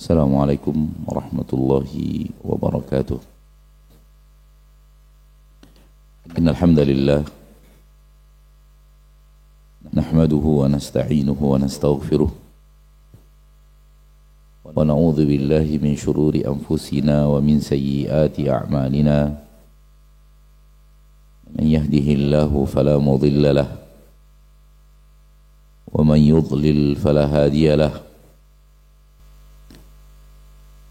Assalamualaikum warahmatullahi wabarakatuh. Innal hamdalillah nahmaduhu wa nasta'inuhu wa nastaghfiruh wa na'udzu billahi min shururi anfusina wa min sayyiati a'malina. Man yahdihillahu fala mudilla lahu wa man yudlil fala hadiya lahu.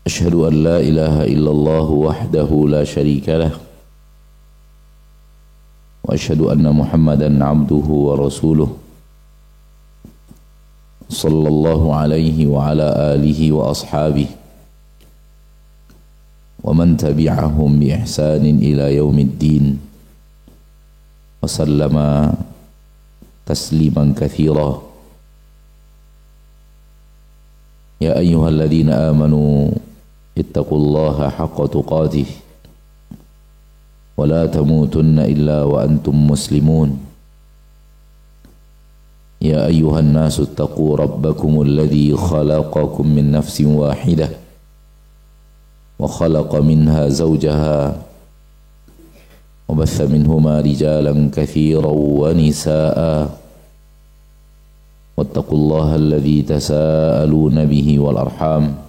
Asyhadu an la ilaha illallah wahdahu la syarika lah wa asyhadu anna Muhammadan abduhu wa rasuluh sallallahu alaihi wa ala alihi wa ashabihi wa man tabi'ahum bi ihsanin ila yaumiddin wa sallama tasliman katsira. Ya ayyuhalladzina amanu ittaqullaha haqqa tuqatih wa la tamutunna illa wa antum muslimun. Ya ayyuhan nasu ittaqu rabbakumul ladzi khalaqakum min nafsin wahidah wa khalaqa minha zawjaha wa batha minhuma rijalan katsiran wa nisaa'a wattaqullaha alladzi tasaaluna bihi wal arham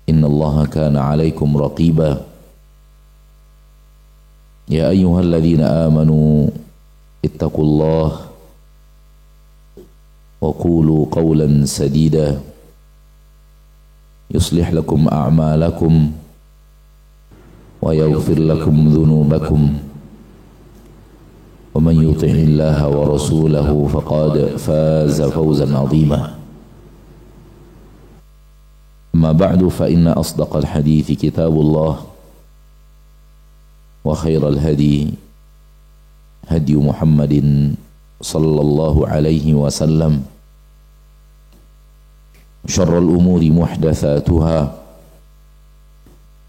innallaha kana 'alaikum raqiba. Ya ayyuhalladzina amanu ittaqullaha wa qulu qawlan sadida yuslih lakum a'malakum wa yaghfir lakum dhunubakum wa man yuti'illaha wa rasulahu faqad faza fawzan 'azima. Amma ba'du fa inna asdaqal hadithi kitabullah wa khairal hadi hadi Muhammadin sallallahu alaihi wasallam. Syarrul umuri muhdatsatuha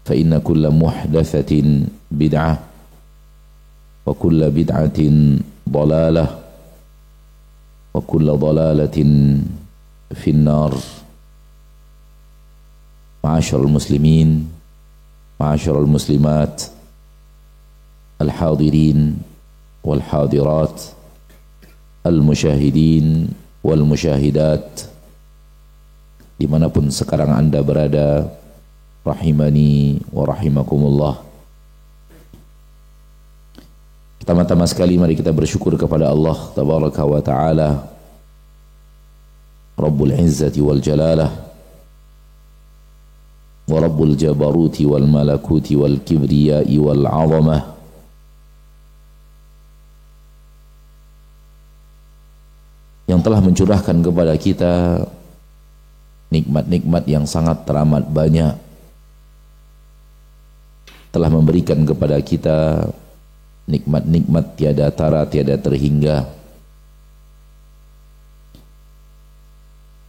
fa inna kulla muhdatsatin bid'ah wa kulla bid'atin dalalah wa kulla dalalatin finnar. Ma'asyiral muslimin, ma'asyiral muslimat, al-hadirin wal hadirat, al-musyahidin wal musyahidat, dimanapun sekarang Anda berada, rahimani wa rahimakumullah. Pertama-tama sekali mari kita bersyukur kepada Allah tabaraka wa ta'ala, Rabbul Izzati wal Jalalah wa Rabbul Jabaruti wal Malakuti wal Kibriyai wal 'Azamah, yang telah mencurahkan kepada kita nikmat-nikmat yang sangat teramat banyak, telah memberikan kepada kita nikmat-nikmat tiada tara tiada terhingga,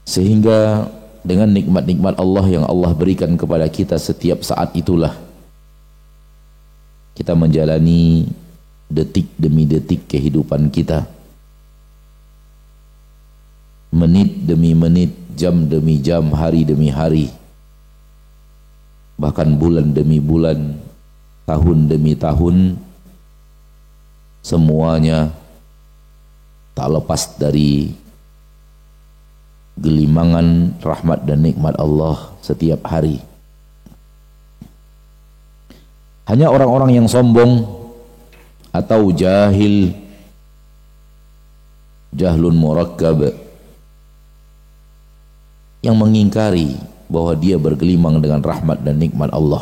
sehingga dengan nikmat-nikmat Allah yang Allah berikan kepada kita setiap saat itulah kita menjalani detik demi detik kehidupan kita, menit demi menit, jam demi jam, hari demi hari, bahkan bulan demi bulan, tahun demi tahun, semuanya tak lepas dari gelimangan rahmat dan nikmat Allah setiap hari. Hanya orang-orang yang sombong atau jahil, jahlun murakkab, yang mengingkari bahwa dia bergelimang dengan rahmat dan nikmat Allah.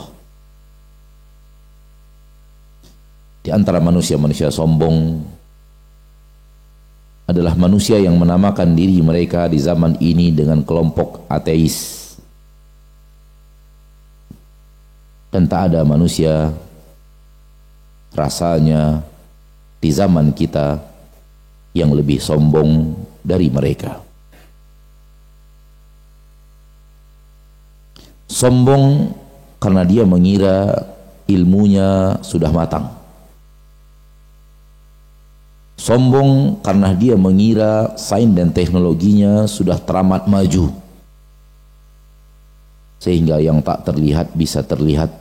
Di antara manusia-manusia sombong adalah manusia yang menamakan diri mereka di zaman ini dengan kelompok ateis. Dan tak ada manusia rasanya di zaman kita yang lebih sombong dari mereka. Sombong karena dia mengira ilmunya sudah matang. Sombong karena dia mengira sains dan teknologinya sudah teramat maju. sehingga yang tak terlihat bisa terlihat,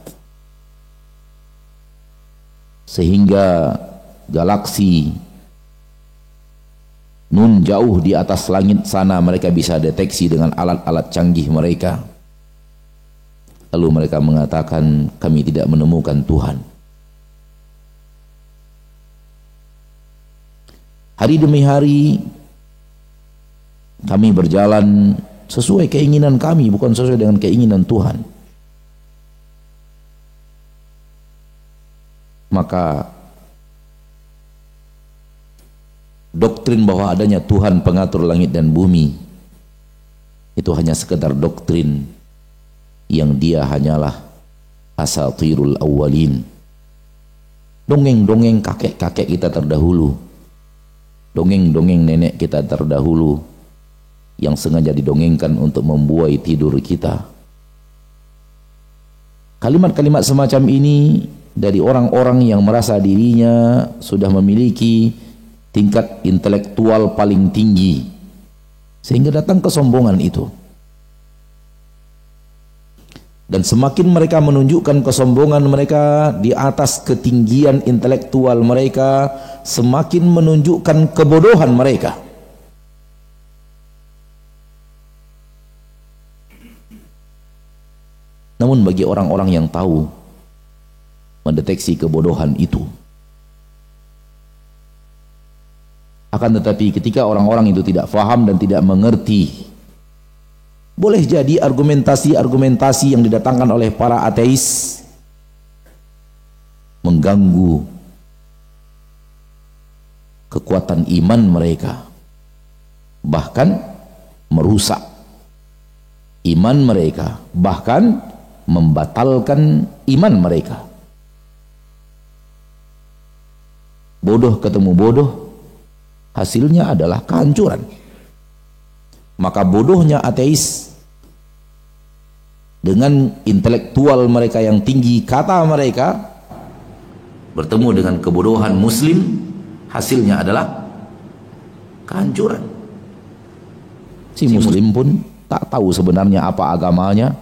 sehingga galaksi nun jauh di atas langit sana mereka bisa deteksi dengan alat-alat canggih mereka. Lalu mereka mengatakan, kami tidak menemukan Tuhan. Hari demi hari kami berjalan sesuai keinginan kami, bukan sesuai dengan keinginan Tuhan. Maka doktrin bahwa adanya Tuhan pengatur langit dan bumi itu hanya sekedar doktrin yang dia hanyalah asatirul awwalin, dongeng-dongeng kakek-kakek kita terdahulu, dongeng-dongeng nenek kita terdahulu yang sengaja didongengkan untuk membuai tidur kita. Kalimat-kalimat semacam ini dari orang-orang yang merasa dirinya sudah memiliki tingkat intelektual paling tinggi, sehingga datang kesombongan itu. Dan semakin mereka menunjukkan kesombongan mereka di atas ketinggian intelektual mereka, semakin menunjukkan kebodohan mereka. Namun bagi orang-orang yang tahu mendeteksi kebodohan itu, akan tetapi ketika orang-orang itu tidak faham dan tidak mengerti, boleh jadi argumentasi-argumentasi yang didatangkan oleh para ateis mengganggu kekuatan iman mereka, bahkan merusak iman mereka, bahkan membatalkan iman mereka. Bodoh ketemu bodoh, hasilnya adalah kehancuran. Maka bodohnya ateis dengan intelektual mereka yang tinggi, kata mereka, bertemu dengan kebodohan muslim, hasilnya adalah kehancuran. Si muslim pun tak tahu sebenarnya apa agamanya,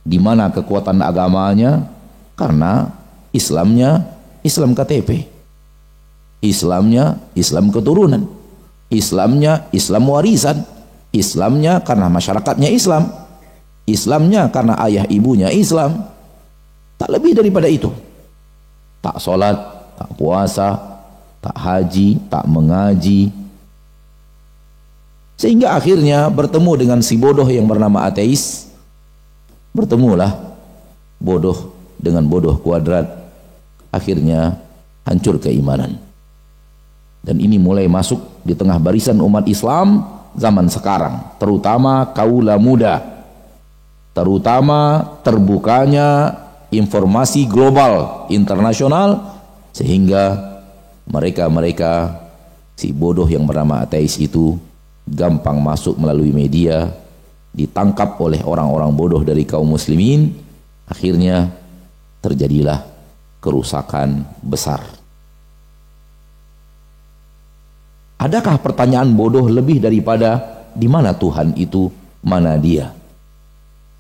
di mana kekuatan agamanya, karena Islamnya Islam KTP, Islamnya Islam keturunan, Islamnya Islam warisan, Islamnya karena masyarakatnya Islam, Islamnya karena ayah ibunya Islam. Tak lebih daripada itu. Tak sholat, tak puasa, tak haji, tak mengaji. Sehingga akhirnya bertemu dengan si bodoh yang bernama ateis. Bertemulah bodoh dengan bodoh kuadrat. Akhirnya hancur keimanan. Dan ini mulai masuk di tengah barisan umat Islam zaman sekarang, terutama kaula muda, terutama terbukanya informasi global internasional, sehingga mereka si bodoh yang bernama ateis itu gampang masuk melalui media, ditangkap oleh orang-orang bodoh dari kaum muslimin. Akhirnya terjadilah kerusakan besar. Adakah pertanyaan bodoh lebih daripada di mana Tuhan itu, mana dia?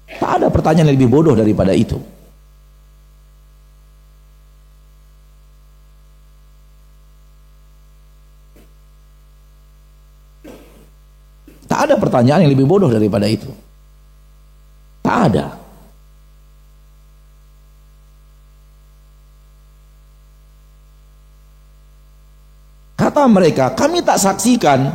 Tak ada pertanyaan yang lebih bodoh daripada itu. Tak ada pertanyaan yang lebih bodoh daripada itu. Tak ada. Kata mereka, kami tak saksikan,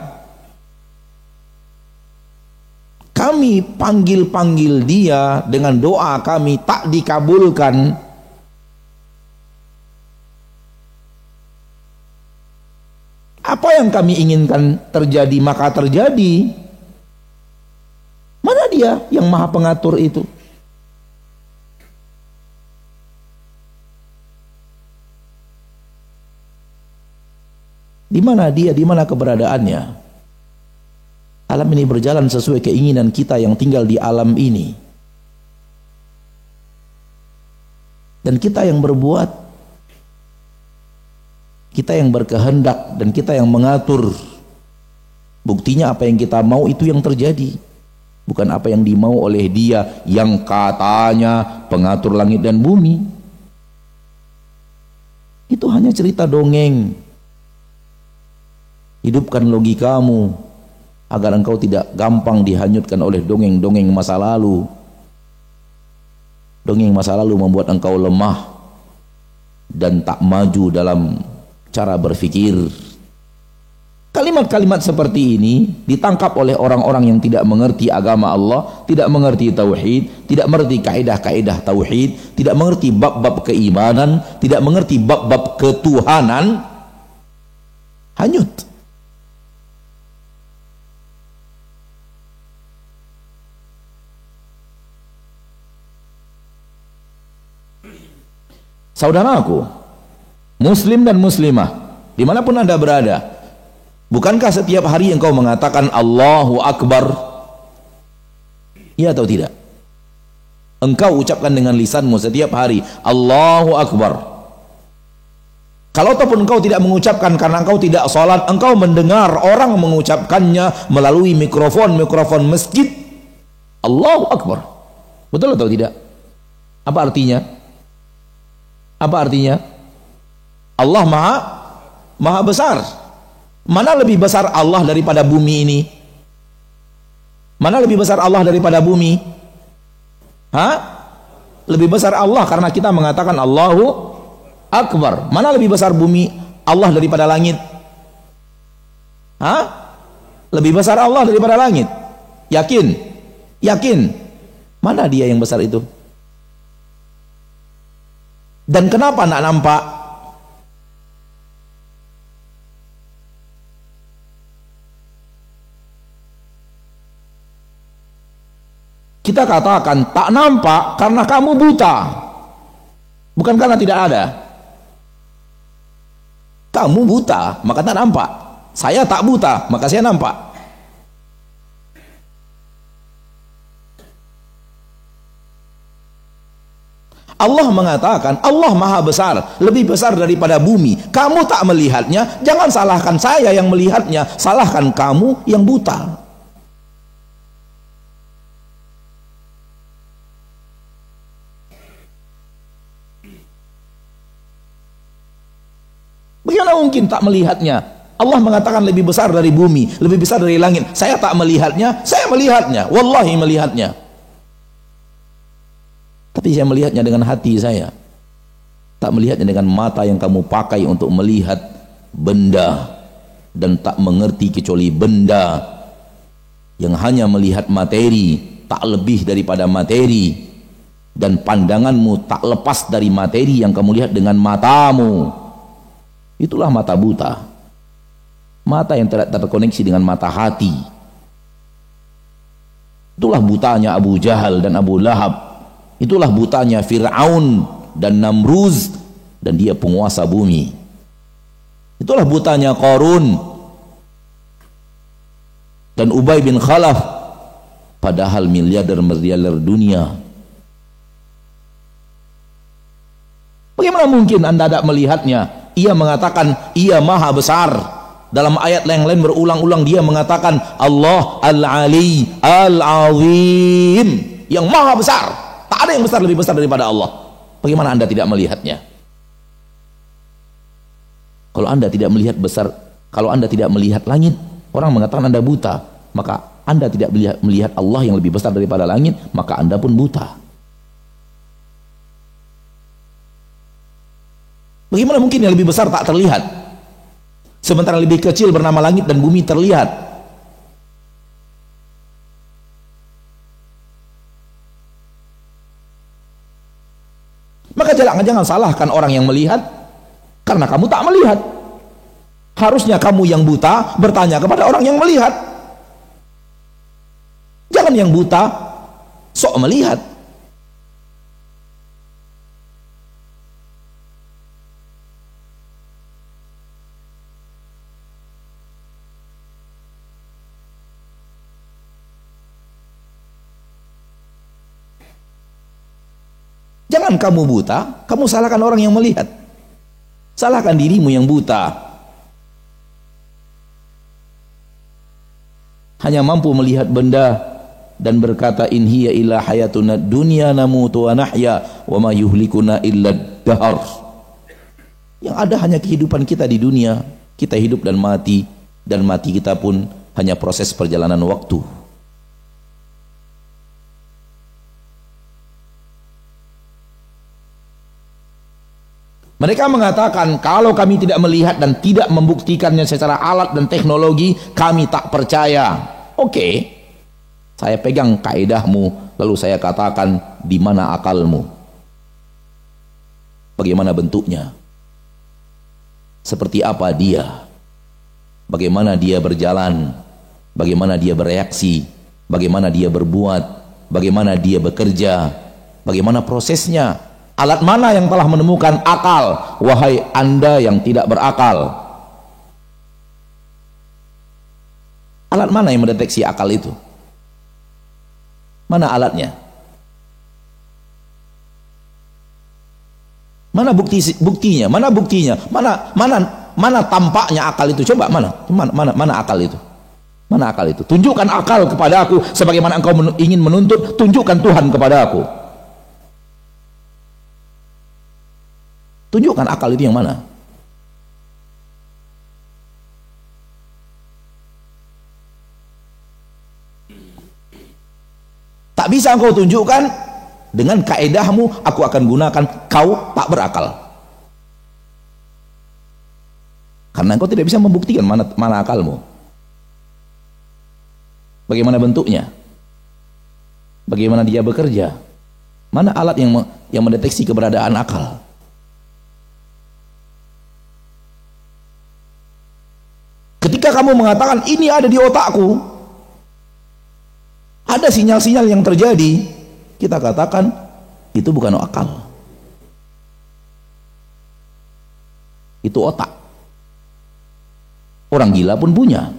kami panggil-panggil dia dengan doa kami tak dikabulkan. Apa yang kami inginkan terjadi maka terjadi. Mana dia yang maha pengatur itu? Di mana dia? Di mana keberadaannya? Alam ini berjalan sesuai keinginan kita yang tinggal di alam ini. Dan kita yang berbuat, kita yang berkehendak, dan kita yang mengatur. Buktinya apa yang kita mau itu yang terjadi. bukan apa yang dimau oleh dia yang katanya pengatur langit dan bumi. Itu hanya cerita dongeng. Hidupkan logikamu agar engkau tidak gampang dihanyutkan oleh dongeng-dongeng masa lalu. Dongeng masa lalu membuat engkau lemah dan tak maju dalam cara berpikir. Kalimat-kalimat seperti ini ditangkap oleh orang-orang yang tidak mengerti agama Allah, tidak mengerti tauhid, tidak mengerti kaidah-kaidah tauhid, tidak mengerti bab-bab keimanan, tidak mengerti bab-bab ketuhanan, hanyut. Saudaraku, muslim dan muslimah, dimanapun anda berada, bukankah setiap hari engkau mengatakan Allahu Akbar? Iya atau tidak? Engkau ucapkan dengan lisanmu setiap hari Allahu Akbar. Kalau ataupun engkau tidak mengucapkan karena engkau tidak sholat, engkau mendengar orang mengucapkannya melalui mikrofon masjid, Allahu Akbar. Betul atau tidak? Apa artinya? Apa artinya? Allah maha besar. Mana lebih besar Allah daripada bumi ini? Mana lebih besar Allah daripada bumi? Lebih besar Allah karena kita mengatakan Allahu Akbar. Mana lebih besar bumi Allah daripada langit? Lebih besar Allah daripada langit. Yakin? Yakin? Mana dia yang besar itu? Dan kenapa nak nampak? Kita katakan tak nampak karena kamu buta, bukan karena tidak ada. Kamu buta maka tak nampak. Saya tak buta maka saya nampak. Allah mengatakan Allah maha besar, lebih besar daripada bumi. Kamu tak melihatnya, jangan salahkan saya yang melihatnya, salahkan kamu yang buta. Bagaimana mungkin tak melihatnya? Allah mengatakan lebih besar dari bumi, lebih besar dari langit. Saya tak melihatnya, saya melihatnya, wallahi melihatnya. Tapi saya melihatnya dengan hati saya, tak melihatnya dengan mata yang kamu pakai untuk melihat benda dan tak mengerti kecuali benda, yang hanya melihat materi, tak lebih daripada materi, dan pandanganmu tak lepas dari materi yang kamu lihat dengan matamu. Itulah mata buta, mata yang tidak terkoneksi dengan mata hati. Itulah butanya Abu Jahal dan Abu Lahab. Itulah butanya Fir'aun dan Namruz, dan dia penguasa bumi. Itulah butanya Qarun dan Ubay bin Khalaf, padahal miliarder dunia. Bagaimana mungkin anda tidak melihatnya? Ia mengatakan ia maha besar. Dalam ayat yang lain berulang-ulang dia mengatakan Allah Al-Ali Al-Azim, yang maha besar. Tak ada yang besar lebih besar daripada Allah. Bagaimana anda tidak melihatnya? Kalau anda tidak melihat besar, kalau anda tidak melihat langit, orang mengatakan anda buta, maka anda tidak melihat Allah yang lebih besar daripada langit, maka anda pun buta. Bagaimana mungkin yang lebih besar tak terlihat, sementara lebih kecil bernama langit dan bumi terlihat? Maka jangan salahkan orang yang melihat, karena kamu tak melihat. Harusnya kamu yang buta bertanya kepada orang yang melihat. Jangan yang buta sok melihat. Jangan kamu buta, kamu salahkan orang yang melihat. Salahkan dirimu yang buta. Hanya mampu melihat benda dan berkata, in hiya illa hayatuna dunya namutu wa nahya wa ma yuhlikuna illa dahar. Yang ada hanya kehidupan kita di dunia, kita hidup dan mati kita pun hanya proses perjalanan waktu. Mereka mengatakan, kalau kami tidak melihat dan tidak membuktikannya secara alat dan teknologi, kami tak percaya. Oke, saya pegang kaedahmu, lalu saya katakan, di mana akalmu? Bagaimana bentuknya? Seperti apa dia? Bagaimana dia berjalan? Bagaimana dia bereaksi? Bagaimana dia berbuat? Bagaimana dia bekerja? Bagaimana prosesnya? Alat mana yang telah menemukan akal? Wahai Anda yang tidak berakal. Alat mana yang mendeteksi akal itu? Mana alatnya? Mana buktinya? Mana buktinya? Mana tampaknya akal itu? Coba mana akal itu? Mana akal itu? Tunjukkan akal kepada aku sebagaimana engkau ingin menuntut, tunjukkan Tuhan kepada aku. Tunjukkan akal itu yang mana? Tak bisa engkau tunjukkan, dengan kaedahmu aku akan gunakan, kau tak berakal. Karena engkau tidak bisa membuktikan mana akalmu. Bagaimana bentuknya? Bagaimana dia bekerja? Mana alat yang mendeteksi keberadaan akal? Ketika kamu mengatakan ini ada di otakku, ada sinyal-sinyal yang terjadi, kita katakan itu bukan akal, itu otak. Orang gila pun punya.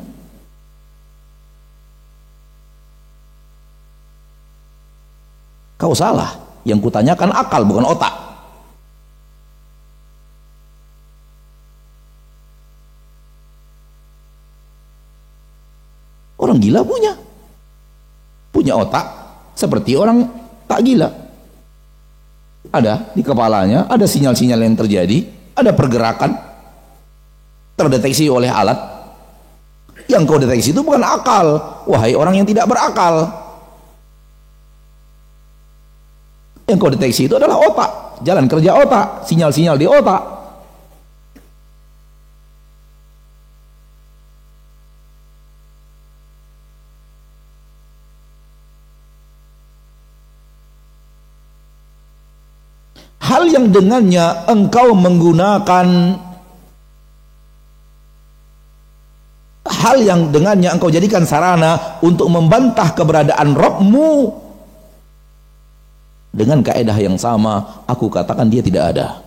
Kau salah, yang kutanyakan akal bukan otak. Orang gila punya otak seperti orang tak gila. Ada di kepalanya, ada sinyal-sinyal yang terjadi, ada pergerakan terdeteksi oleh alat. Yang kau deteksi itu bukan akal, wahai orang yang tidak berakal. Yang kau deteksi itu adalah otak, jalan kerja otak, sinyal-sinyal di otak. Hal yang dengannya engkau menggunakan, hal yang dengannya engkau jadikan sarana untuk membantah keberadaan Rabbmu, dengan kaedah yang sama aku katakan dia tidak ada.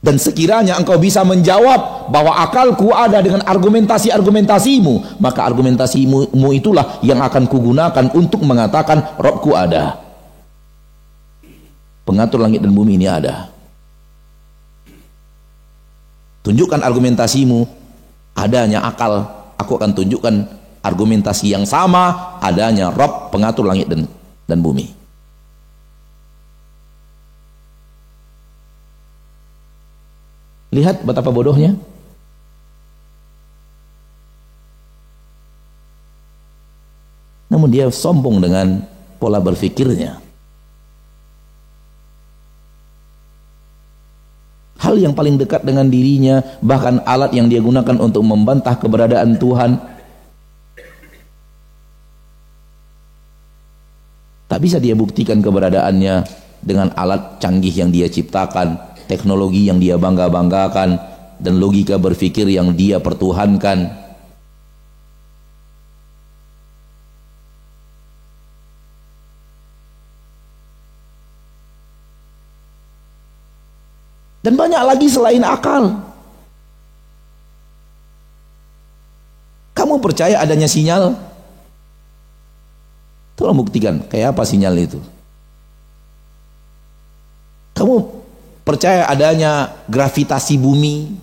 Dan sekiranya engkau bisa menjawab bahwa akalku ada dengan argumentasimu, maka argumentasimu itulah yang akan kugunakan untuk mengatakan Rabbku ada. Pengatur langit dan bumi ini ada. Tunjukkan argumentasimu, adanya akal, aku akan tunjukkan argumentasi yang sama, adanya Rabb, pengatur langit dan bumi. Lihat betapa bodohnya. Namun dia sombong dengan pola berfikirnya. Hal yang paling dekat dengan dirinya, bahkan alat yang dia gunakan untuk membantah keberadaan Tuhan, tak bisa dia buktikan keberadaannya dengan alat canggih yang dia ciptakan, teknologi yang dia bangga-banggakan, dan logika berpikir yang dia pertuhankan. Dan banyak lagi selain akal. Kamu percaya adanya sinyal? Tolong buktikan, kayak apa sinyal itu? Kamu percaya adanya gravitasi bumi?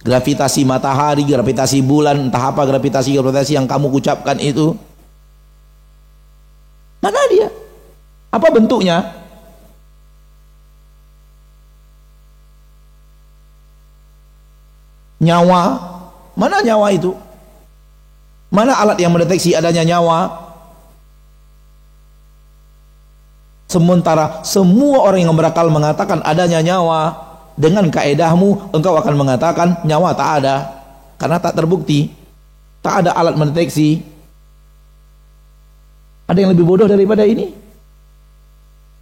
Gravitasi matahari, gravitasi bulan, entah apa gravitasi yang kamu ucapkan itu. Mana dia? Apa bentuknya? Nyawa. Mana nyawa itu? Mana alat yang mendeteksi adanya nyawa? Sementara semua orang yang berakal mengatakan adanya nyawa, dengan kaedahmu engkau akan mengatakan nyawa tak ada, karena tak terbukti, tak ada alat mendeteksi. Ada yang lebih bodoh daripada ini?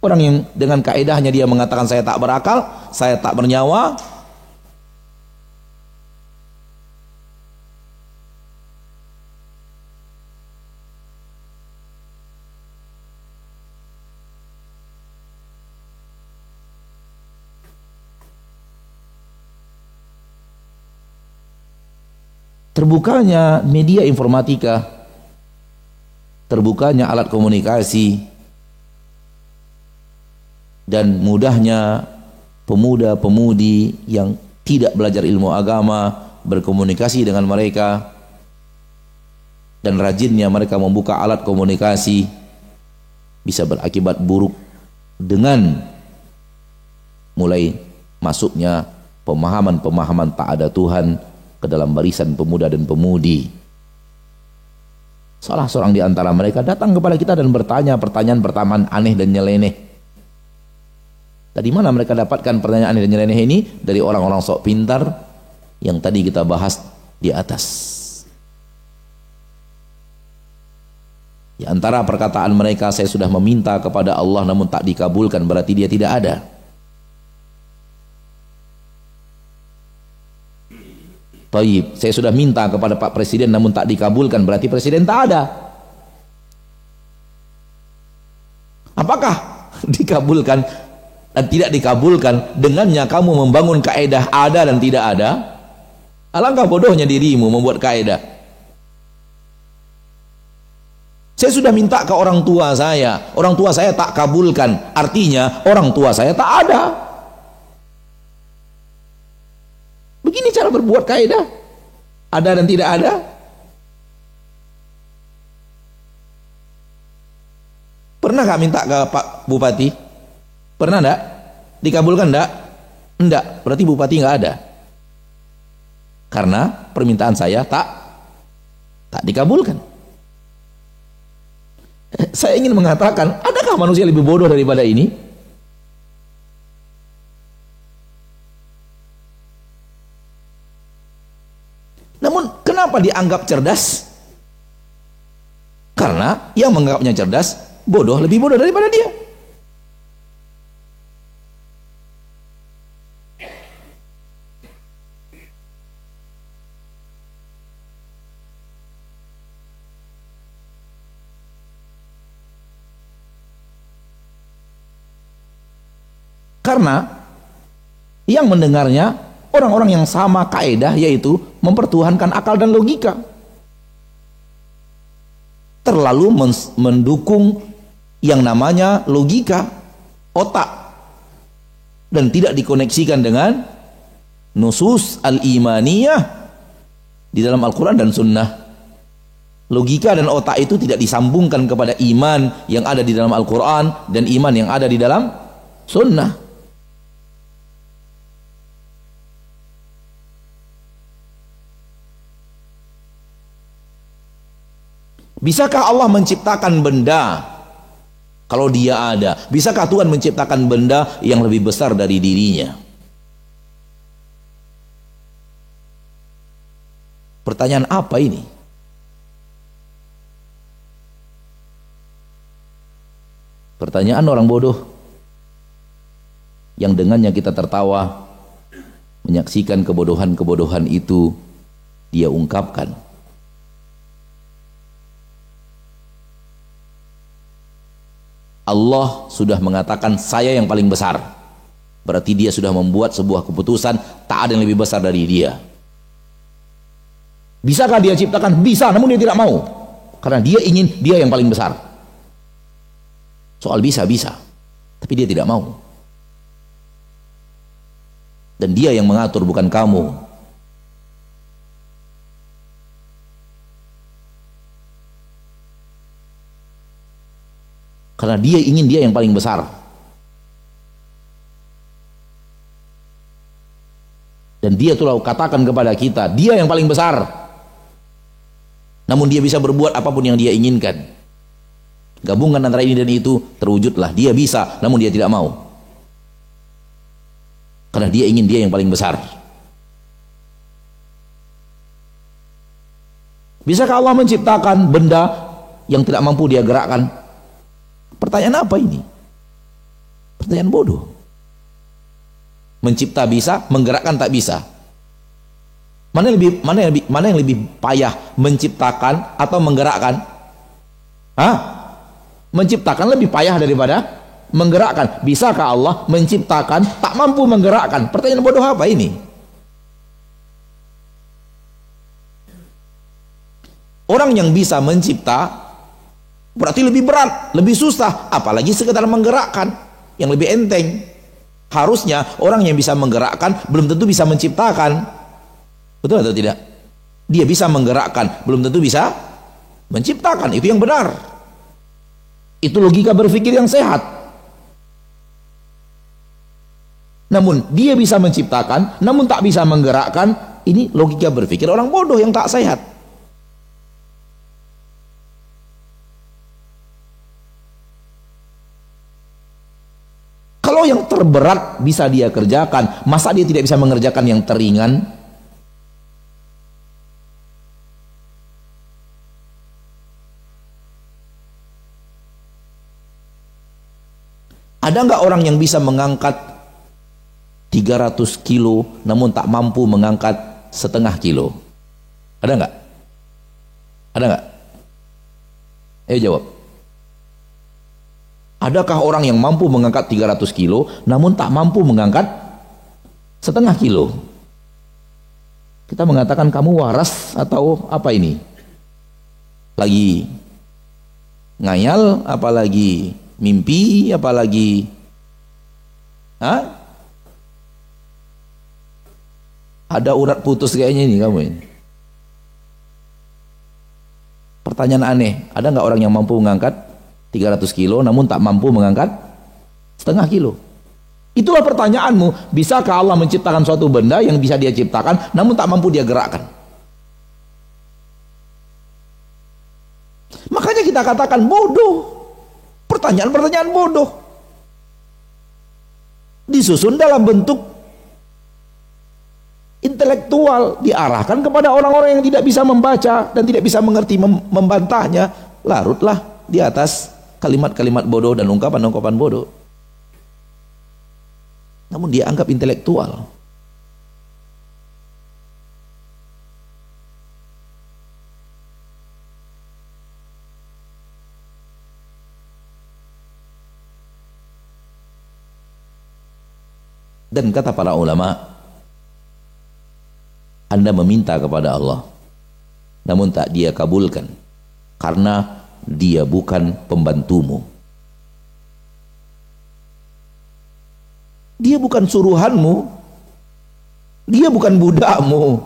Orang yang dengan kaedahnya dia mengatakan saya tak berakal, saya tak bernyawa. Terbukanya media informatika, terbukanya alat komunikasi, dan mudahnya pemuda-pemudi yang tidak belajar ilmu agama berkomunikasi dengan mereka, dan rajinnya mereka membuka alat komunikasi, bisa berakibat buruk dengan mulai masuknya pemahaman-pemahaman tak ada Tuhan ke dalam barisan pemuda dan pemudi. Salah seorang di antara mereka datang kepada kita dan bertanya pertanyaan aneh dan nyeleneh. Dari mana mereka dapatkan pertanyaan aneh dan nyeleneh ini? Dari orang-orang sok pintar yang tadi kita bahas di atas. Di antara perkataan mereka, saya sudah meminta kepada Allah namun tak dikabulkan, berarti dia tidak ada. Taib, saya sudah minta kepada Pak Presiden namun tak dikabulkan, berarti Presiden tak ada. Apakah dikabulkan dan tidak dikabulkan dengannya kamu membangun kaedah ada dan tidak ada? Alangkah bodohnya dirimu membuat kaedah. Saya sudah minta ke orang tua saya tak kabulkan, artinya orang tua saya tak ada. Begini cara berbuat kaidah, ada dan tidak ada. Pernah gak minta ke Pak Bupati? Pernah enggak? Dikabulkan enggak? Enggak, berarti Bupati enggak ada. Karena permintaan saya tak dikabulkan. Saya ingin mengatakan, adakah manusia lebih bodoh daripada ini? Namun kenapa dianggap cerdas? Karena yang menganggapnya cerdas bodoh lebih bodoh daripada dia. Karena yang mendengarnya orang-orang yang sama kaedah, yaitu mempertuhankan akal dan logika. Terlalu mendukung yang namanya logika, otak, dan tidak dikoneksikan dengan nusus al-imaniyah di dalam Al-Quran dan Sunnah. Logika dan otak itu tidak disambungkan kepada iman yang ada di dalam Al-Quran dan iman yang ada di dalam Sunnah. Bisakah Allah menciptakan benda kalau dia ada? Bisakah Tuhan menciptakan benda yang lebih besar dari dirinya? Pertanyaan apa ini? Pertanyaan orang bodoh yang dengannya kita tertawa, menyaksikan kebodohan-kebodohan itu dia ungkapkan. Allah sudah mengatakan saya yang paling besar, berarti dia sudah membuat sebuah keputusan tak ada yang lebih besar dari dia. Bisakah dia ciptakan? Bisa, namun dia tidak mau, karena dia ingin dia yang paling besar. Soal bisa, tapi dia tidak mau. Dan dia yang mengatur, bukan kamu. Karena dia ingin dia yang paling besar. Dan dia tuh katakan kepada kita, dia yang paling besar. Namun dia bisa berbuat apapun yang dia inginkan. Gabungkan antara ini dan itu, terwujudlah. Dia bisa, namun dia tidak mau. Karena dia ingin dia yang paling besar. Bisakah Allah menciptakan benda yang tidak mampu dia gerakkan? Pertanyaan apa ini? Pertanyaan bodoh. Mencipta bisa, menggerakkan tak bisa. Mana yang lebih payah, menciptakan atau menggerakkan? Hah? Menciptakan lebih payah daripada menggerakkan. Bisakah Allah menciptakan tak mampu menggerakkan? Pertanyaan bodoh apa ini? Orang yang bisa mencipta berarti lebih berat, lebih susah, apalagi sekedar menggerakkan yang lebih enteng. Harusnya orang yang bisa menggerakkan belum tentu bisa menciptakan. Betul atau tidak? Dia bisa menggerakkan, belum tentu bisa menciptakan. Itu yang benar. Itu logika berpikir yang sehat. Namun dia bisa menciptakan, namun tak bisa menggerakkan. Ini logika berpikir orang bodoh yang tak sehat. Kalau yang terberat bisa dia kerjakan, masa dia tidak bisa mengerjakan yang teringan? Ada nggak orang yang bisa mengangkat 300 kilo namun tak mampu mengangkat setengah kilo? Ada nggak? Ada nggak? Ayo jawab. Adakah orang yang mampu mengangkat 300 kilo namun tak mampu mengangkat setengah kilo? Kita mengatakan kamu waras atau apa ini? Lagi ngayal, apalagi mimpi, apalagi ada urat putus kayaknya ini kamu ini. Pertanyaan aneh, ada nggak orang yang mampu mengangkat 300 kilo namun tak mampu mengangkat setengah kilo? Itulah pertanyaanmu. Bisakah Allah menciptakan suatu benda yang bisa dia ciptakan namun tak mampu dia gerakkan? Makanya kita katakan bodoh. Pertanyaan-pertanyaan bodoh disusun dalam bentuk intelektual, diarahkan kepada orang-orang yang tidak bisa membaca dan tidak bisa mengerti, membantahnya. Larutlah di atas kalimat-kalimat bodoh dan ungkapan-ungkapan bodoh. Namun dia anggap intelektual. Dan kata para ulama, Anda meminta kepada Allah namun tak dia kabulkan karena dia bukan pembantumu. Dia bukan suruhanmu. Dia bukan budakmu.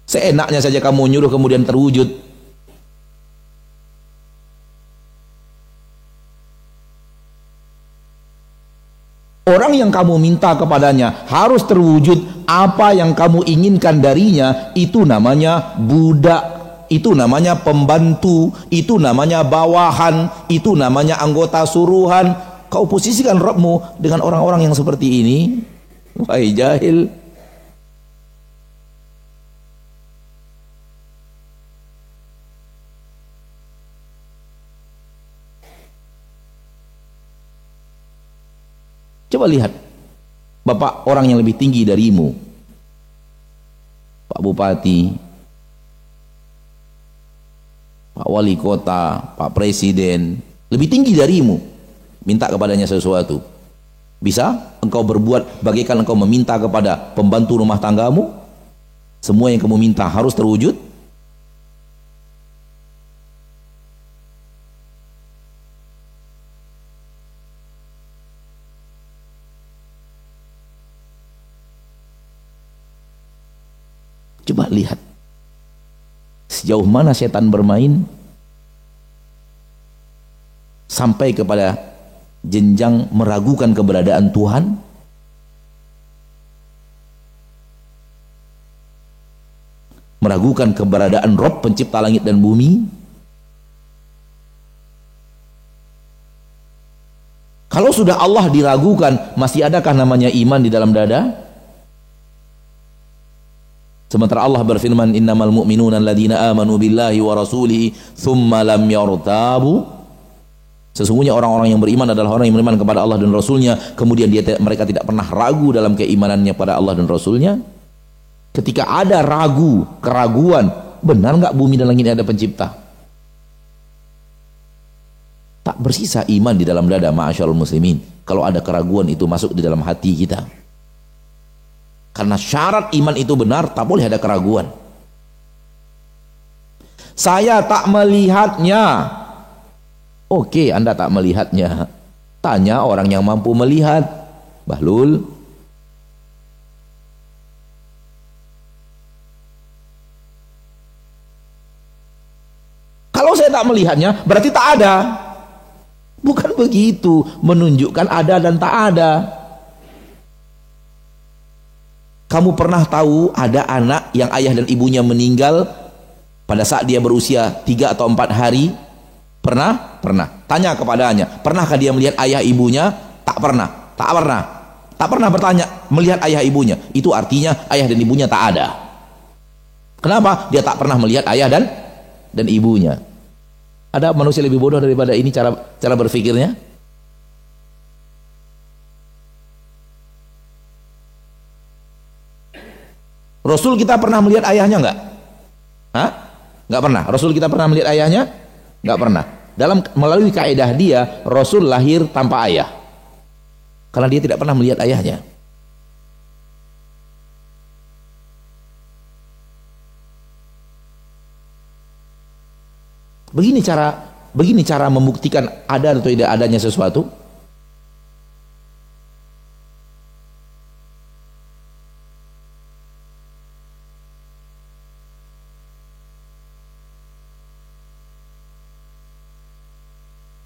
Seenaknya saja kamu nyuruh kemudian terwujud. Orang yang kamu minta kepadanya harus terwujud apa yang kamu inginkan darinya. Itu namanya budak, itu namanya pembantu, itu namanya bawahan, itu namanya anggota suruhan. Kau posisikan Rabbmu dengan orang-orang yang seperti ini, wahai jahil. Coba lihat, Bapak orang yang lebih tinggi darimu, Pak Bupati, Pak Wali Kota, Pak Presiden, lebih tinggi darimu, minta kepadanya sesuatu. Bisa engkau berbuat bagaikan engkau meminta kepada pembantu rumah tanggamu? Semua yang kamu minta harus terwujud? Coba lihat sejauh mana setan bermain sampai kepada jenjang meragukan keberadaan Tuhan? Meragukan keberadaan Rabb pencipta langit dan bumi? Kalau sudah Allah diragukan, masih adakah namanya iman di dalam dada? Sementara Allah berfirman, innamal mu'minuna alladzina amanu billahi wa rasulihi thumma lam yartabu. Sesungguhnya orang-orang yang beriman adalah orang yang beriman kepada Allah dan Rasulnya, kemudian mereka tidak pernah ragu dalam keimanannya pada Allah dan Rasulnya. Ketika ada ragu, keraguan, benar nggak bumi dan langit ada pencipta? Tak bersisa iman di dalam dada, ma'asyarul muslimin. Kalau ada keraguan itu masuk di dalam hati kita. Karena syarat iman itu benar, tak boleh ada keraguan. Saya tak melihatnya. Oke, Anda tak melihatnya. Tanya orang yang mampu melihat. Bahlul. Kalau saya tak melihatnya, berarti tak ada. Bukan begitu, menunjukkan ada dan tak ada. Kamu pernah tahu ada anak yang ayah dan ibunya meninggal pada saat dia berusia 3 atau 4 hari? Pernah? Pernah. Tanya kepadanya, pernahkah dia melihat ayah ibunya? Tak pernah. Tak pernah. Tak pernah bertanya melihat ayah ibunya. Itu artinya ayah dan ibunya tak ada. Kenapa? Dia tak pernah melihat ayah dan ibunya. Ada manusia lebih bodoh daripada ini cara berpikirnya? Rasul kita pernah melihat ayahnya enggak? Hah? Enggak pernah. Rasul kita pernah melihat ayahnya? Enggak pernah. Melalui kaidah dia, Rasul lahir tanpa ayah. Karena dia tidak pernah melihat ayahnya. Begini cara membuktikan ada atau tidak adanya sesuatu.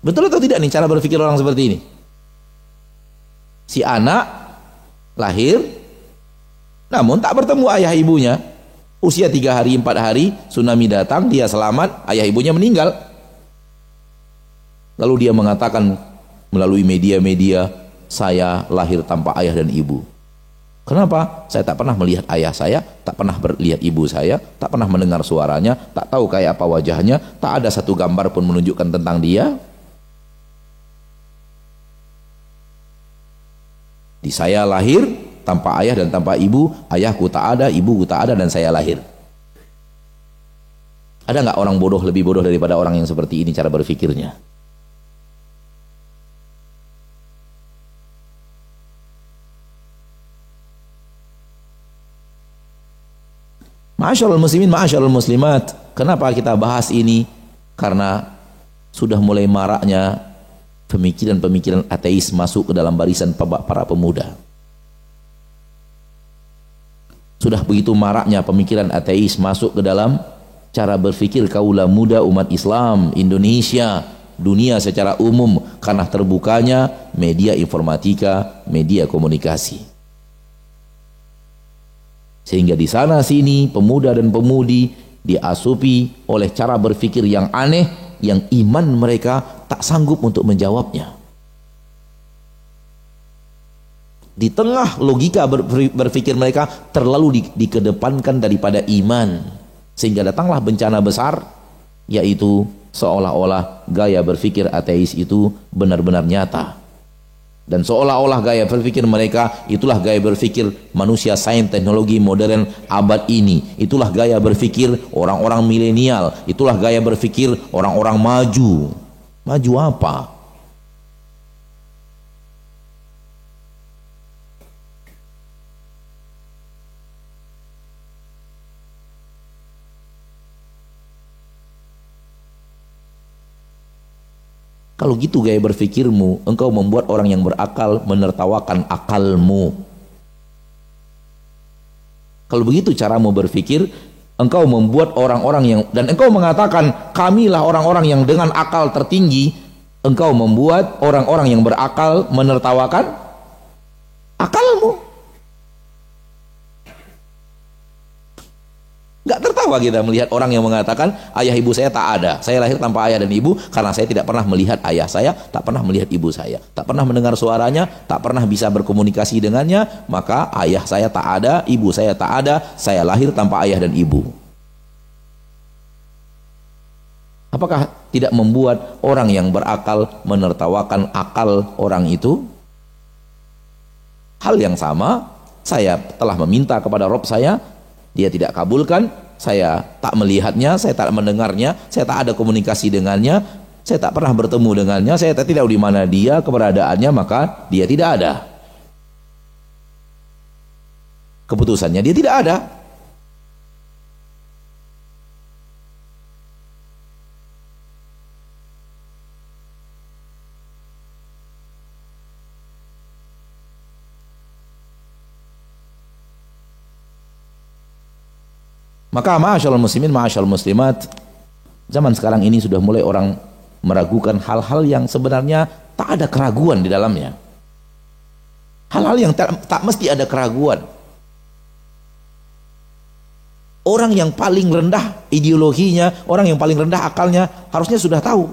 Betul atau tidak nih cara berpikir orang seperti ini? Si anak lahir, namun tak bertemu ayah ibunya. Usia 3 hari, 4 hari, tsunami datang, dia selamat, ayah ibunya meninggal. Lalu dia mengatakan melalui media-media, saya lahir tanpa ayah dan ibu. Kenapa? Saya tak pernah melihat ayah saya, tak pernah melihat ibu saya, tak pernah mendengar suaranya, tak tahu kayak apa wajahnya, tak ada satu gambar pun menunjukkan tentang dia. Di saya lahir tanpa ayah dan tanpa ibu, ayahku tak ada, ibuku tak ada, dan saya lahir. Ada nggak orang bodoh lebih bodoh daripada orang yang seperti ini cara berpikirnya? Ma'asyarul muslimin, ma'asyarul muslimat. Kenapa kita bahas ini? Karena sudah mulai maraknya pemikiran-pemikiran ateis masuk ke dalam barisan para pemuda. Sudah begitu maraknya pemikiran ateis masuk ke dalam cara berpikir kaula muda umat Islam Indonesia, dunia secara umum, karena terbukanya media informatika, media komunikasi. Sehingga di sana sini pemuda dan pemudi diasupi oleh cara berpikir yang aneh, yang iman mereka tak sanggup untuk menjawabnya. Di tengah logika berpikir mereka terlalu dikedepankan daripada iman, sehingga datanglah bencana besar, yaitu seolah-olah gaya berpikir ateis itu benar-benar nyata, dan seolah-olah gaya berpikir mereka itulah gaya berpikir manusia sains teknologi modern abad ini, itulah gaya berpikir orang-orang milenial, itulah gaya berpikir orang-orang maju. Maju apa? Kalau gitu gaya berpikirmu, engkau membuat orang yang berakal menertawakan akalmu. Kalau begitu caramu berpikir, engkau membuat orang-orang yang, dan engkau mengatakan kamilah orang-orang yang dengan akal tertinggi, engkau membuat orang-orang yang berakal menertawakan akalmu. Gak tertawa kita melihat orang yang mengatakan ayah ibu saya tak ada, saya lahir tanpa ayah dan ibu karena saya tidak pernah melihat ayah saya, tak pernah melihat ibu saya, tak pernah mendengar suaranya, tak pernah bisa berkomunikasi dengannya, maka ayah saya tak ada, ibu saya tak ada, saya lahir tanpa ayah dan ibu. Apakah tidak membuat orang yang berakal menertawakan akal orang itu? Hal yang sama, saya telah meminta kepada Rob saya, dia tidak kabulkan, saya tak melihatnya, saya tak mendengarnya, saya tak ada komunikasi dengannya, saya tak pernah bertemu dengannya, saya tak tahu di mana dia keberadaannya, maka dia tidak ada. Keputusannya dia tidak ada. Maka ma'asyarul muslimin, ma'asyarul muslimat, zaman sekarang ini sudah mulai orang meragukan hal-hal yang sebenarnya tak ada keraguan di dalamnya. Hal-hal yang tak mesti ada keraguan. Orang yang paling rendah ideologinya, orang yang paling rendah akalnya harusnya sudah tahu.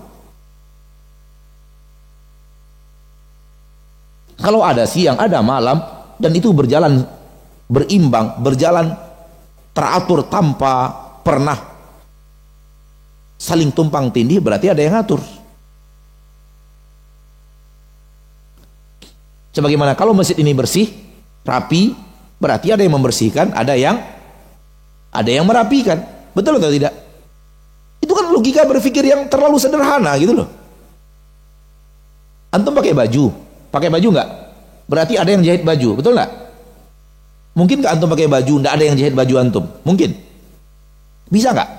Kalau ada siang, ada malam, dan itu berjalan berimbang, berjalan teratur tanpa pernah saling tumpang tindih, berarti ada yang ngatur. Sebagaimana kalau masjid ini bersih, rapi, berarti ada yang membersihkan, ada yang merapikan. Betul atau tidak? Itu kan logika berpikir yang terlalu sederhana gitu loh. Antum pakai baju nggak? Berarti ada yang jahit baju, betul nggak? Mungkin nggak antum pakai baju, nggak ada yang jahit baju antum? Mungkin. Bisa nggak?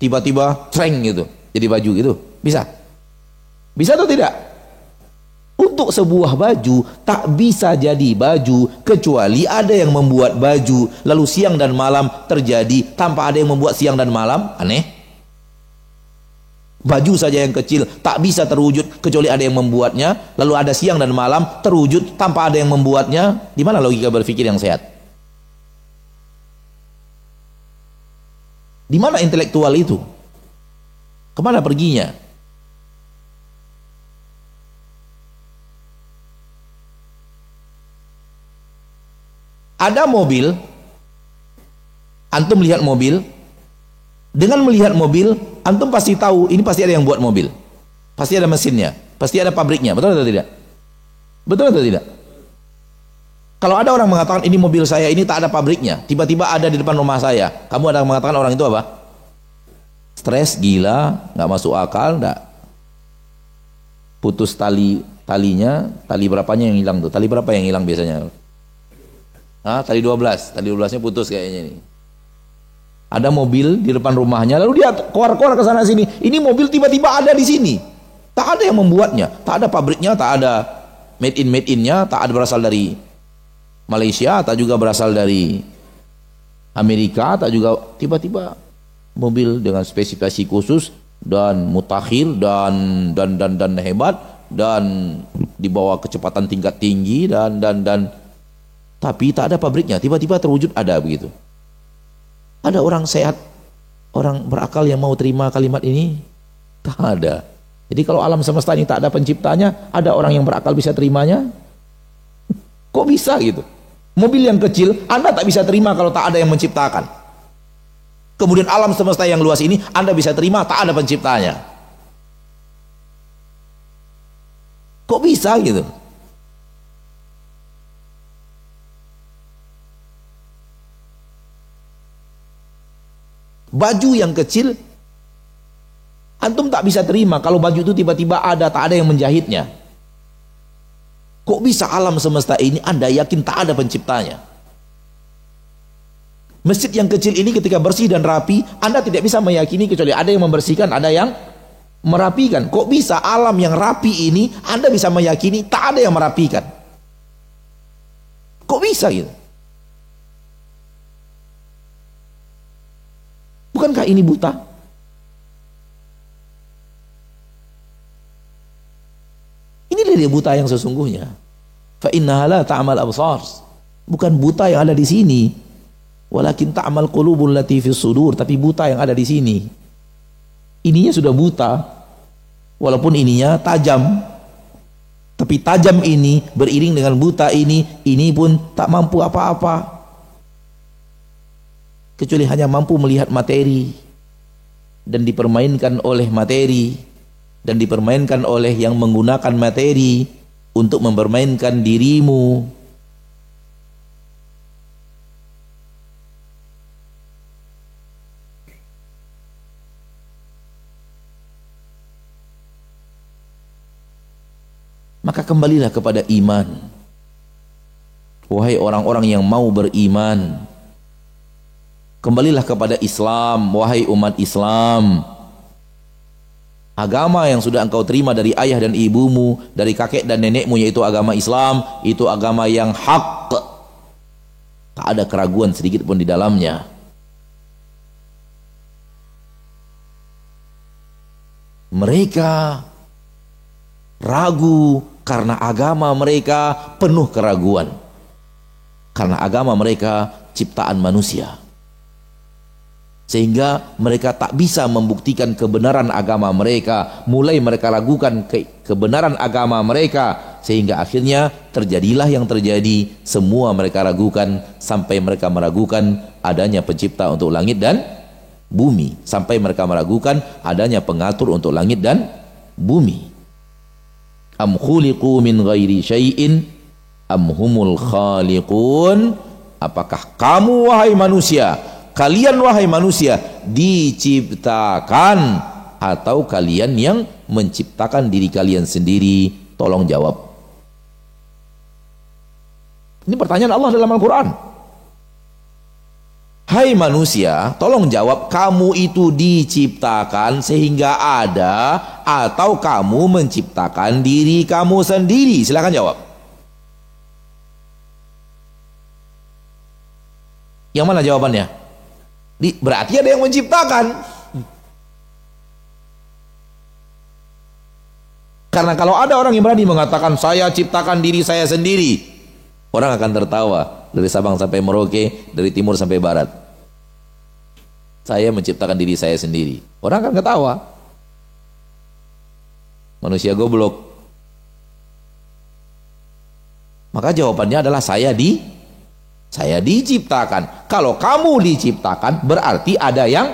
Tiba-tiba treng gitu, jadi baju gitu. Bisa? Bisa atau tidak? Untuk sebuah baju tak bisa jadi baju kecuali ada yang membuat baju, lalu siang dan malam terjadi tanpa ada yang membuat siang dan malam. Aneh. Baju saja yang kecil tak bisa terwujud kecuali ada yang membuatnya, lalu ada siang dan malam terwujud tanpa ada yang membuatnya. Di mana logika berpikir yang sehat? Di mana intelektual itu? Kemana perginya? Ada mobil, antum lihat mobil, dengan melihat mobil antum pasti tahu ini pasti ada yang buat mobil, pasti ada mesinnya, pasti ada pabriknya, betul atau tidak? Betul atau tidak? Kalau ada orang mengatakan ini mobil saya ini tak ada pabriknya, tiba-tiba ada di depan rumah saya, kamu ada mengatakan orang itu apa? Stres, gila, nggak masuk akal, nggak? Putus talinya, tali berapanya yang hilang tuh? Tali berapa yang hilang biasanya? Tali 12, tali 12-nya putus kayaknya nih. Ada mobil di depan rumahnya, lalu dia keluar-keluar ke sana sini. Ini mobil tiba-tiba ada di sini. Tak ada yang membuatnya, tak ada pabriknya, tak ada made in-nya, tak ada berasal dari Malaysia, tak juga berasal dari Amerika, tak juga tiba-tiba mobil dengan spesifikasi khusus dan mutakhir dan hebat dan dibawa kecepatan tingkat tinggi dan tapi tak ada pabriknya, tiba-tiba terwujud ada begitu. Ada orang sehat, orang berakal yang mau terima kalimat ini? Tak ada. Jadi kalau alam semesta ini tak ada penciptanya, ada orang yang berakal bisa terimanya? Kok bisa gitu? Mobil yang kecil, Anda tak bisa terima kalau tak ada yang menciptakan. Kemudian alam semesta yang luas ini, Anda bisa terima, tak ada penciptanya. Kok bisa gitu? Baju yang kecil antum tak bisa terima kalau baju itu tiba-tiba ada, tak ada yang menjahitnya. Kok bisa alam semesta ini Anda yakin tak ada penciptanya? Masjid yang kecil ini ketika bersih dan rapi, Anda tidak bisa meyakini kecuali ada yang membersihkan, ada yang merapikan. Kok bisa alam yang rapi ini Anda bisa meyakini tak ada yang merapikan? Kok bisa gitu? Bukankah ini buta? Ini dia buta yang sesungguhnya. Fa innaha la ta'mal absar. Bukan buta yang ada di sini, walakin ta'mal qulubul lati fis sudur, tapi buta yang ada di sini. Ininya sudah buta, walaupun ininya tajam. Tapi tajam ini beriring dengan buta ini pun tak mampu apa-apa. Kecuali hanya mampu melihat materi dan dipermainkan oleh materi dan dipermainkan oleh yang menggunakan materi untuk mempermainkan dirimu. Maka kembalilah kepada iman. Wahai orang-orang yang mau beriman, kembalilah kepada Islam, wahai umat Islam. Agama yang sudah engkau terima dari ayah dan ibumu, dari kakek dan nenekmu, yaitu agama Islam, itu agama yang hak. Tak ada keraguan sedikit pun di dalamnya. Mereka ragu karena agama mereka penuh keraguan. Karena agama mereka ciptaan manusia. Sehingga mereka tak bisa membuktikan kebenaran agama mereka. Mulai mereka ragukan kebenaran agama mereka, sehingga akhirnya terjadilah yang terjadi. Semua mereka ragukan, sampai mereka meragukan adanya pencipta untuk langit dan bumi, sampai mereka meragukan adanya pengatur untuk langit dan bumi. Am khuliqu min ghairi syai'in am humul khaliqun. Apakah kamu wahai manusia, kalian wahai manusia diciptakan, atau kalian yang menciptakan diri kalian sendiri? Tolong jawab. Ini pertanyaan Allah dalam Al-Quran. Hai manusia, tolong jawab, kamu itu diciptakan sehingga ada, atau kamu menciptakan diri kamu sendiri? Silakan jawab. Yang mana jawabannya? Berarti ada yang menciptakan. Karena kalau ada orang yang berani mengatakan saya ciptakan diri saya sendiri, orang akan tertawa dari Sabang sampai Merauke, dari timur sampai barat. Saya menciptakan diri saya sendiri. Orang akan ketawa. Manusia goblok. Maka jawabannya adalah saya diciptakan. Kalau kamu diciptakan, berarti ada yang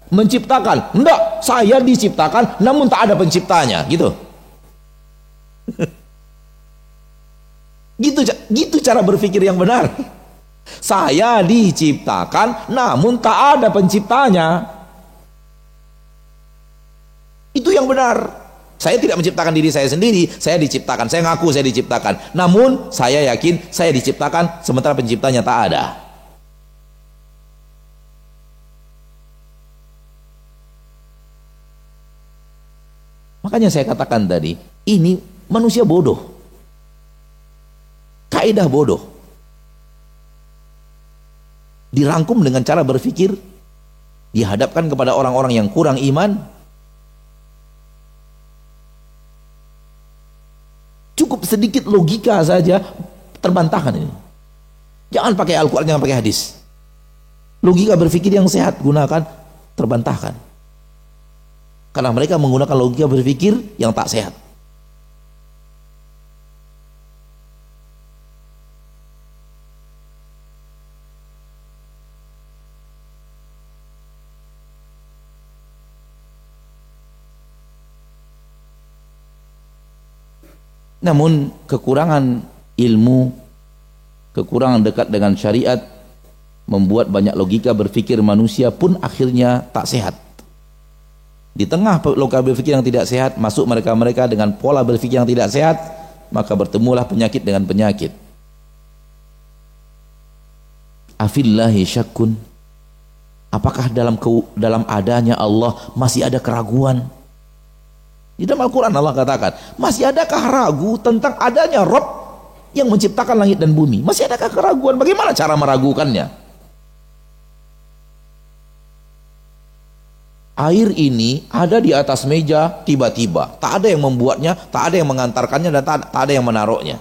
menciptakan. Enggak, saya diciptakan namun tak ada penciptanya, gitu. Gitu cara berpikir yang benar. Saya diciptakan namun tak ada penciptanya. Itu yang benar. Saya tidak menciptakan diri saya sendiri, saya diciptakan. Saya ngaku saya diciptakan, namun saya yakin saya diciptakan sementara penciptanya tak ada. Makanya saya katakan tadi, ini manusia bodoh. Kaidah bodoh. Dirangkum dengan cara berpikir, dihadapkan kepada orang-orang yang kurang iman. Cukup sedikit logika saja terbantahkan ini. Jangan pakai Al-Quran, jangan pakai hadis. Logika berpikir yang sehat gunakan, terbantahkan. Karena mereka menggunakan logika berpikir yang tak sehat. Namun kekurangan ilmu, kekurangan dekat dengan syariat membuat banyak logika berpikir manusia pun akhirnya tak sehat. Di tengah logika berpikir yang tidak sehat, masuk mereka-mereka dengan pola berpikir yang tidak sehat, maka bertemulah penyakit dengan penyakit. Afillahi syakkun. Apakah dalam adanya Allah masih ada keraguan? Di dalam Al-Quran Allah katakan, masih adakah ragu tentang adanya Rabb yang menciptakan langit dan bumi? Masih adakah keraguan? Bagaimana cara meragukannya? Air ini ada di atas meja tiba-tiba. Tak ada yang membuatnya, tak ada yang mengantarkannya, dan tak ada yang menaruhnya.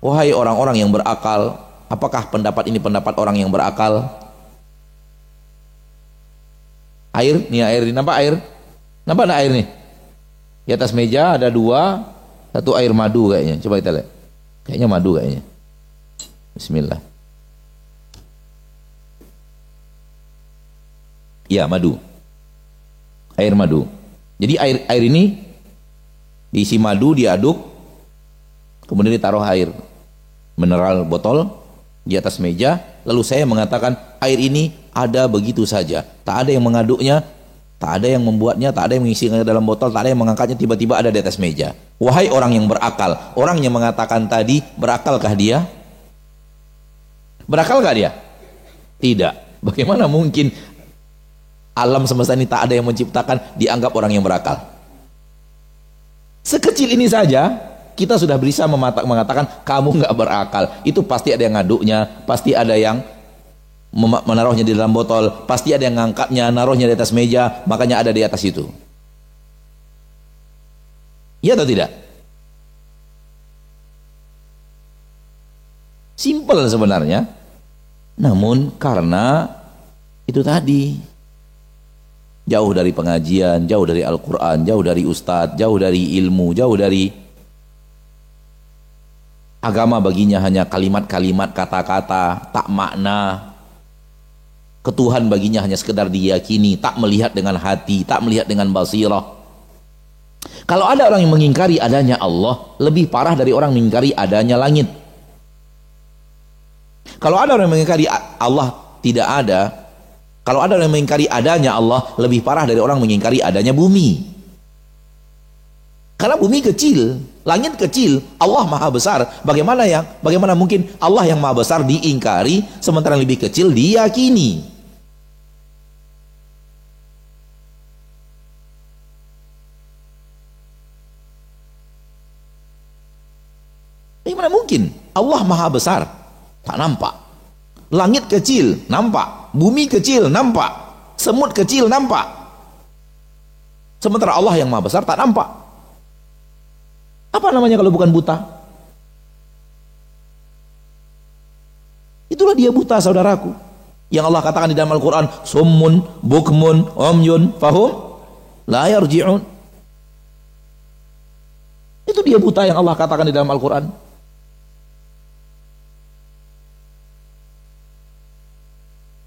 Wahai orang-orang yang berakal, apakah pendapat ini pendapat orang yang berakal? Air, nih air, nampak air? Nampak enggak air nih? Di atas meja ada dua, satu air madu kayaknya. Coba kita lihat. Kayaknya madu kayaknya. Bismillah. Ya, madu. Air madu. Jadi air ini diisi madu, diaduk, kemudian ditaruh air mineral botol di atas meja. Lalu saya mengatakan air ini ada begitu saja. Tak ada yang mengaduknya, tak ada yang membuatnya, tak ada yang mengisinya dalam botol, tak ada yang mengangkatnya, tiba-tiba ada di atas meja. Wahai orang yang berakal, orang yang mengatakan tadi, berakalkah dia? Berakalkah dia? Tidak. Bagaimana mungkin alam semesta ini tak ada yang menciptakan, dianggap orang yang berakal? Sekecil ini saja kita sudah bisa mengatakan kamu nggak berakal. Itu pasti ada yang ngaduknya, pasti ada yang menaruhnya di dalam botol, pasti ada yang ngangkatnya, naruhnya di atas meja, makanya ada di atas itu. Iya atau tidak? Simpel sebenarnya. Namun karena itu tadi, jauh dari pengajian, jauh dari Al-Quran, jauh dari ustadz, jauh dari ilmu, jauh dari agama, baginya hanya kalimat-kalimat, kata-kata, tak makna. Ketuhan baginya hanya sekedar diyakini, tak melihat dengan hati, tak melihat dengan basirah. Kalau ada orang yang mengingkari adanya Allah, lebih parah dari orang mengingkari adanya langit. Kalau ada orang yang mengingkari Allah tidak ada, kalau ada orang yang mengingkari adanya Allah, lebih parah dari orang mengingkari adanya bumi. Karena bumi kecil, langit kecil, Allah maha besar. Bagaimana mungkin Allah yang maha besar diingkari, sementara yang lebih kecil diyakini? Bagaimana mungkin Allah maha besar, tak nampak? Langit kecil, nampak. Bumi kecil, nampak. Semut kecil, nampak. Sementara Allah yang maha besar tak nampak. Apa namanya kalau bukan buta? Itulah dia buta, saudaraku. Yang Allah katakan di dalam Al-Quran, summun, bukmun, umyun, fahum, la yarji'un. Itu dia buta yang Allah katakan di dalam Al-Quran.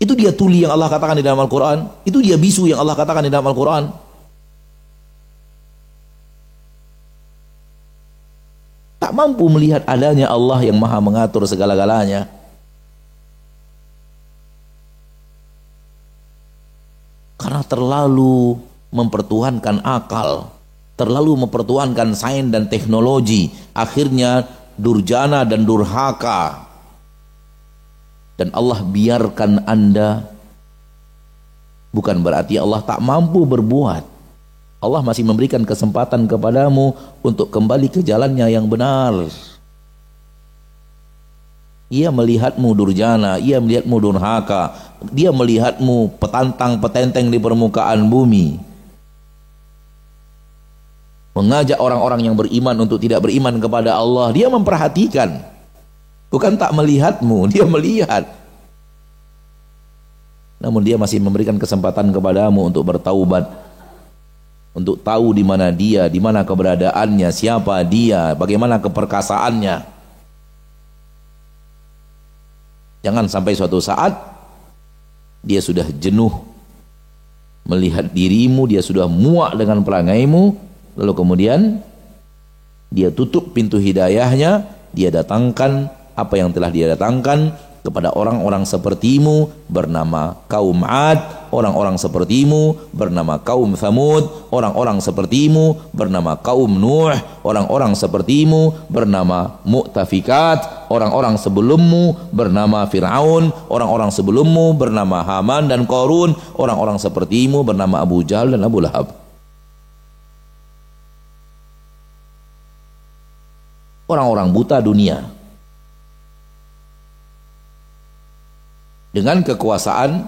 Itu dia tuli yang Allah katakan di dalam Al-Quran. Itu dia bisu yang Allah katakan di dalam Al-Quran. Tak mampu melihat adanya Allah yang maha mengatur segala-galanya. Karena terlalu mempertuhankan akal, terlalu mempertuhankan sains dan teknologi, akhirnya durjana dan durhaka. Dan Allah biarkan Anda, bukan berarti Allah tak mampu berbuat. Allah masih memberikan kesempatan kepadamu untuk kembali ke jalannya yang benar. Ia melihatmu durjana, ia melihatmu durhaka, dia melihatmu petantang petenteng di permukaan bumi, mengajak orang-orang yang beriman untuk tidak beriman kepada Allah. Dia memperhatikan, bukan tak melihatmu, dia melihat. Namun dia masih memberikan kesempatan kepadamu untuk bertaubat, untuk tahu di mana dia, di mana keberadaannya, siapa dia, bagaimana keperkasaannya. Jangan sampai suatu saat dia sudah jenuh melihat dirimu, dia sudah muak dengan perangaimu, lalu kemudian dia tutup pintu hidayahnya, dia datangkan apa yang telah dia datangkan kepada orang-orang sepertimu bernama kaum Ad, orang-orang sepertimu bernama kaum Thamud, orang-orang sepertimu bernama kaum Nuh, orang-orang sepertimu bernama Mu'tafikat, orang-orang sebelummu bernama Fir'aun, orang-orang sebelummu bernama Haman dan Qarun, orang-orang sepertimu bernama Abu Jahal dan Abu Lahab. Orang-orang buta dunia dengan kekuasaan,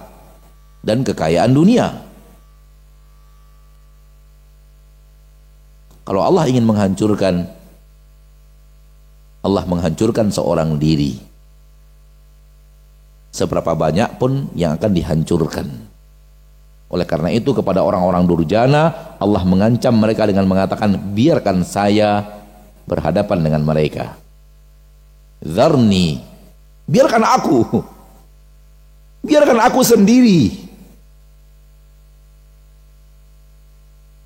dan kekayaan dunia. Kalau Allah ingin menghancurkan, Allah menghancurkan seorang diri. Seberapa banyak pun yang akan dihancurkan. Oleh karena itu kepada orang-orang durjana, Allah mengancam mereka dengan mengatakan, biarkan saya berhadapan dengan mereka. Zarni, biarkan aku sendiri.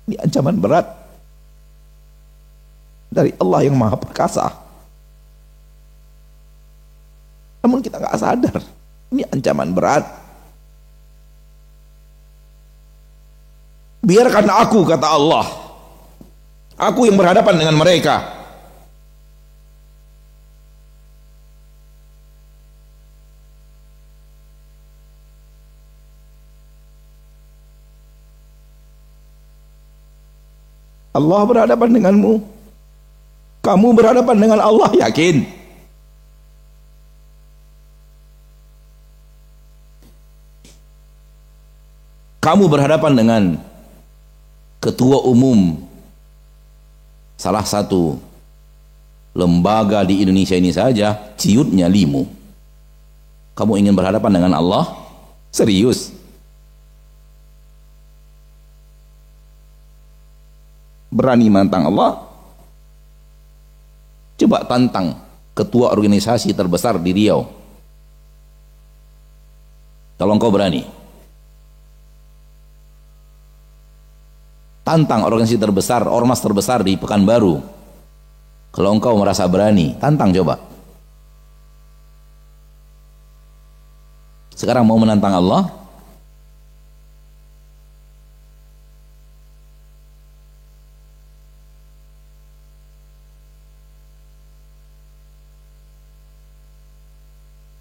Ini ancaman berat dari Allah yang Maha Perkasa. Namun kita nggak sadar, ini ancaman berat. Biarkan aku, kata Allah, aku yang berhadapan dengan mereka. Allah berhadapan denganmu, kamu berhadapan dengan Allah, yakin? Kamu berhadapan dengan ketua umum salah satu lembaga di Indonesia ini saja, ciutnya limu. Kamu ingin berhadapan dengan Allah? Serius? Berani menantang Allah? Coba tantang ketua organisasi terbesar di Riau. Kalau engkau berani. Tantang organisasi terbesar, ormas terbesar di Pekanbaru. Kalau engkau merasa berani, tantang coba. Sekarang mau menantang Allah?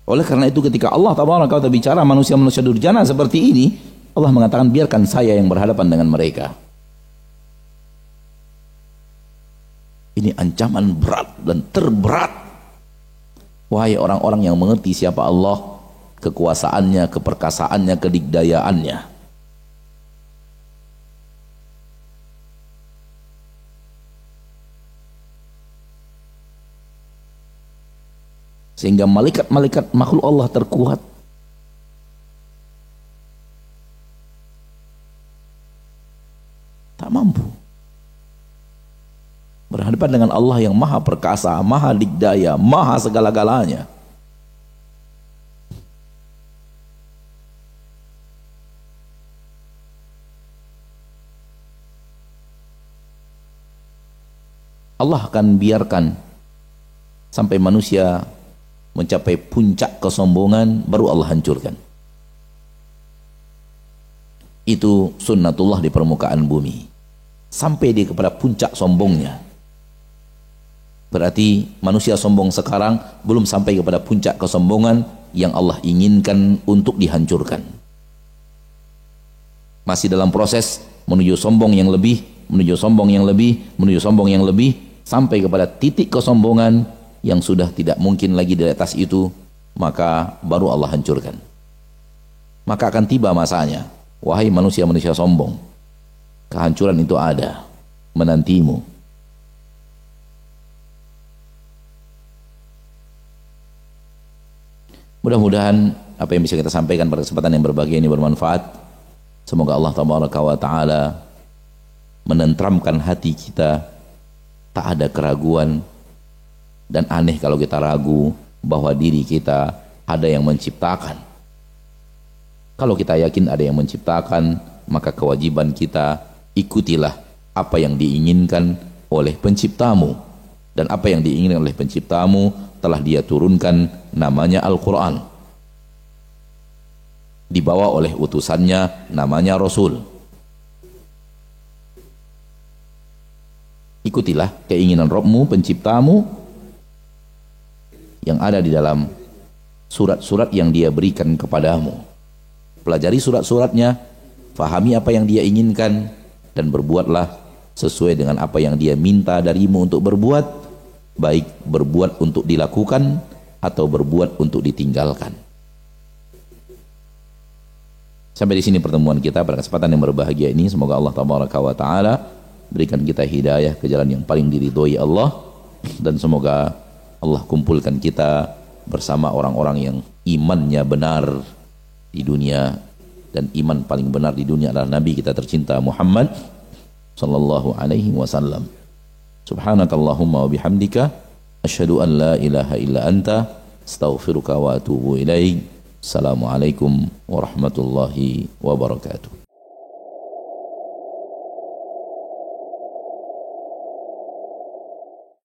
Oleh karena itu ketika Allah Taala bicara manusia-manusia durjana seperti ini, Allah mengatakan biarkan saya yang berhadapan dengan mereka. Ini ancaman berat dan terberat. Wahai orang-orang yang mengerti siapa Allah, kekuasaannya, keperkasaannya, kedikdayaannya. Sehingga malaikat-malaikat makhluk Allah terkuat. Tak mampu berhadapan dengan Allah yang maha perkasa, maha dikdaya, maha segala-galanya. Allah akan biarkan sampai manusia mencapai puncak kesombongan, baru Allah hancurkan. Itu sunnatullah di permukaan bumi. Sampai dia kepada puncak sombongnya. Berarti manusia sombong sekarang belum sampai kepada puncak kesombongan yang Allah inginkan untuk dihancurkan. Masih dalam proses menuju sombong yang lebih, menuju sombong yang lebih, menuju sombong yang lebih, sampai kepada titik kesombongan yang sudah tidak mungkin lagi di atas itu, maka baru Allah hancurkan. Maka akan tiba masanya, wahai manusia-manusia sombong, kehancuran itu ada menantimu. Mudah-mudahan apa yang bisa kita sampaikan pada kesempatan yang berbahagia ini bermanfaat. Semoga Allah Taala menenteramkan hati kita, tak ada keraguan. Dan aneh kalau kita ragu bahwa diri kita ada yang menciptakan. Kalau kita yakin ada yang menciptakan, maka kewajiban kita ikutilah apa yang diinginkan oleh penciptamu. Dan apa yang diinginkan oleh penciptamu telah dia turunkan, namanya Al-Quran. Dibawa oleh utusannya, namanya Rasul. Ikutilah keinginan Rabbmu, penciptamu, yang ada di dalam surat-surat yang dia berikan kepadamu. Pelajari surat-suratnya, fahami apa yang dia inginkan, dan berbuatlah sesuai dengan apa yang dia minta darimu untuk berbuat, baik berbuat untuk dilakukan atau berbuat untuk ditinggalkan. Sampai di sini pertemuan kita pada kesempatan yang berbahagia ini. Semoga Allah tabaraka wa taala berikan kita hidayah ke jalan yang paling diridhoi Allah, dan semoga Allah kumpulkan kita bersama orang-orang yang imannya benar di dunia, dan iman paling benar di dunia adalah Nabi kita tercinta Muhammad sallallahu alaihi wasallam. Subhanakallahumma wa bihamdika asyhadu an la ilaha illa anta astaghfiruka wa atubu ilaik. Assalamualaikum warahmatullahi wabarakatuh.